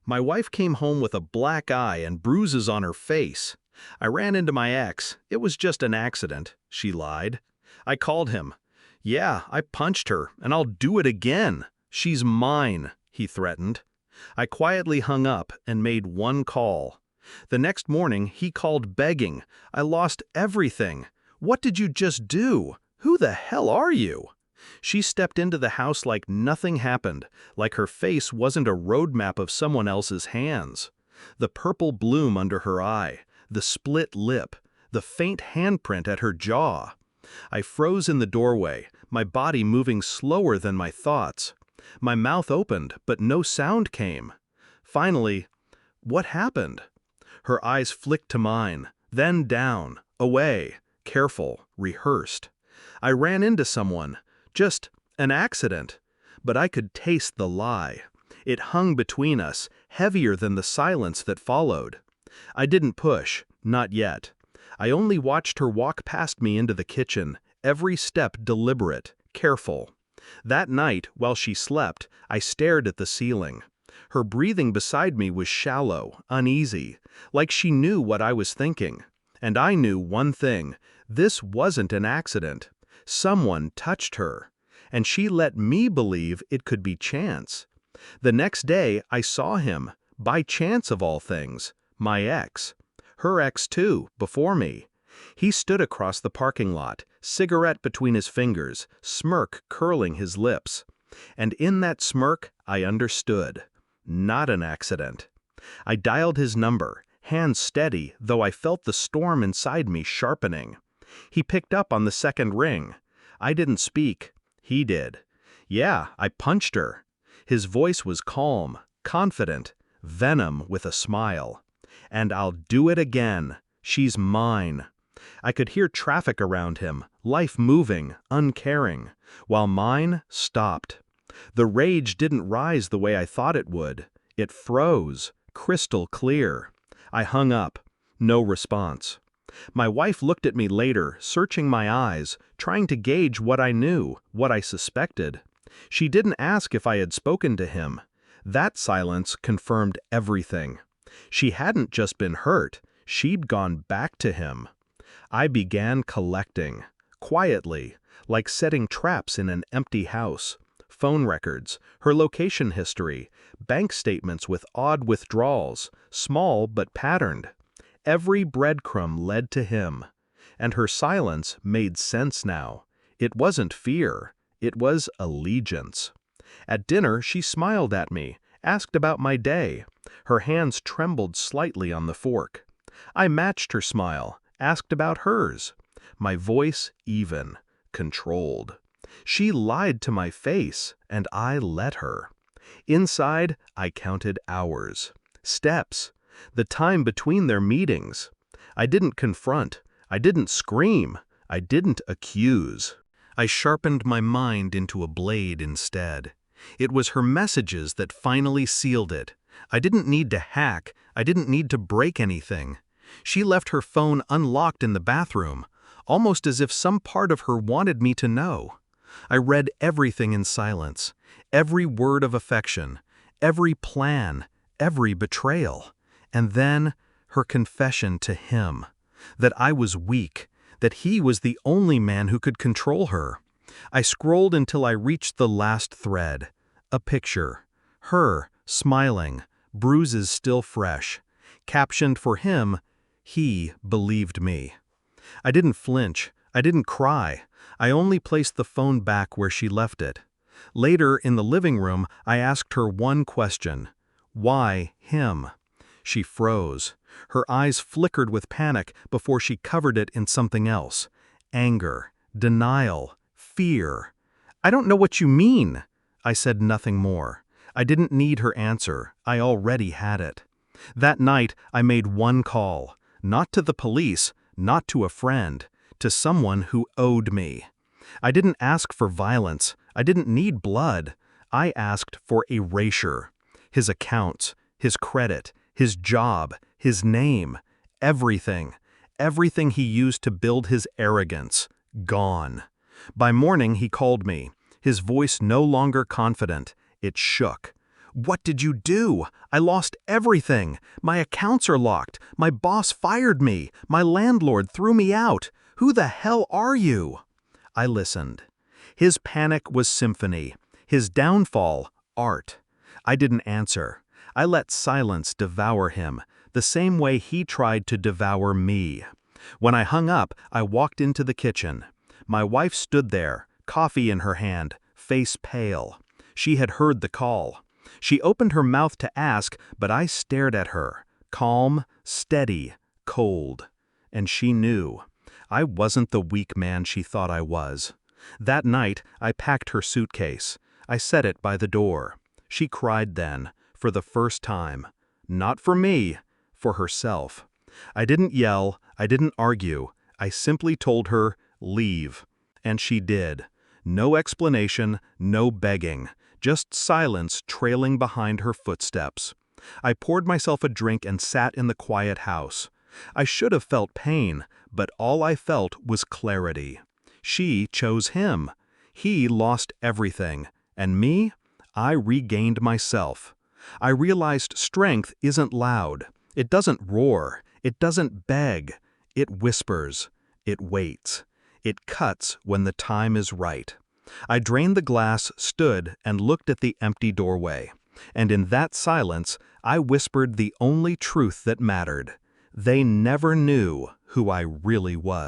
My wife came home with a black eye and bruises on her face. I ran into my ex. It was just an accident, she lied. I called him. Yeah, I punched her, and I'll do it again. She's mine, he threatened. I quietly hung up and made one call. The next morning, he called begging. I lost everything. What did you just do? Who the hell are you? She stepped into the house like nothing happened, like her face wasn't a roadmap of someone else's hands. The purple bloom under her eye, the split lip, the faint handprint at her jaw. I froze in the doorway, my body moving slower than my thoughts. My mouth opened, but no sound came. Finally, what happened? Her eyes flicked to mine, then down, away, careful, rehearsed. I ran into someone. Just an accident. But I could taste the lie. It hung between us, heavier than the silence that followed. I didn't push, not yet. I only watched her walk past me into the kitchen, every step deliberate, careful. That night, while she slept, I stared at the ceiling. Her breathing beside me was shallow, uneasy, like she knew what I was thinking. And I knew one thing: this wasn't an accident. Someone touched her, and she let me believe it could be chance. The next day, I saw him, by chance of all things, my ex. Her ex too, before me. He stood across the parking lot, cigarette between his fingers, smirk curling his lips. And in that smirk, I understood. Not an accident. I dialed his number, hands steady, though I felt the storm inside me sharpening. He picked up on the second ring. I didn't speak. He did. Yeah, I punched her. His voice was calm, confident, venom with a smile. And I'll do it again. She's mine. I could hear traffic around him, life moving, uncaring, while mine stopped. The rage didn't rise the way I thought it would. It froze, crystal clear. I hung up. No response. My wife looked at me later, searching my eyes, trying to gauge what I knew, what I suspected. She didn't ask if I had spoken to him. That silence confirmed everything. She hadn't just been hurt, she'd gone back to him. I began collecting, quietly, like setting traps in an empty house. Phone records, her location history, bank statements with odd withdrawals, small but patterned. Every breadcrumb led to him. And her silence made sense now. It wasn't fear, it was allegiance. At dinner, she smiled at me, asked about my day. Her hands trembled slightly on the fork. I matched her smile, asked about hers. My voice even, controlled. She lied to my face, and I let her. Inside, I counted hours, steps, the time between their meetings. I didn't confront, I didn't scream, I didn't accuse. I sharpened my mind into a blade instead. It was her messages that finally sealed it. I didn't need to hack, I didn't need to break anything. She left her phone unlocked in the bathroom, almost as if some part of her wanted me to know. I read everything in silence, every word of affection, every plan, every betrayal. And then, her confession to him, that I was weak, that he was the only man who could control her. I scrolled until I reached the last thread. A picture. Her, smiling, bruises still fresh. Captioned for him, "He believed me." I didn't flinch, I didn't cry. I only placed the phone back where she left it. Later, in the living room, I asked her one question. Why him? She froze. Her eyes flickered with panic before she covered it in something else. Anger, denial, fear. "I don't know what you mean." I said nothing more. I didn't need her answer. I already had it. That night, I made one call. Not to the police, not to a friend, to someone who owed me. I didn't ask for violence. I didn't need blood. I asked for erasure. His accounts, his credit, his job, his name, everything. Everything he used to build his arrogance. Gone. By morning he called me, his voice no longer confident. It shook. "What did you do? I lost everything. My accounts are locked. My boss fired me. My landlord threw me out. Who the hell are you?" I listened. His panic was symphony. His downfall, art. I didn't answer. I let silence devour him, the same way he tried to devour me. When I hung up, I walked into the kitchen. My wife stood there, coffee in her hand, face pale. She had heard the call. She opened her mouth to ask, but I stared at her, calm, steady, cold. And she knew. I wasn't the weak man she thought I was. That night, I packed her suitcase. I set it by the door. She cried then, for the first time. Not for me, for herself. I didn't yell, I didn't argue. I simply told her, leave. And she did. No explanation, no begging. Just silence trailing behind her footsteps. I poured myself a drink and sat in the quiet house. I should have felt pain, but all I felt was clarity. She chose him. He lost everything. And me? I regained myself. I realized strength isn't loud. It doesn't roar. It doesn't beg. It whispers. It waits. It cuts when the time is right. I drained the glass, stood, and looked at the empty doorway. And in that silence, I whispered the only truth that mattered. They never knew who I really was.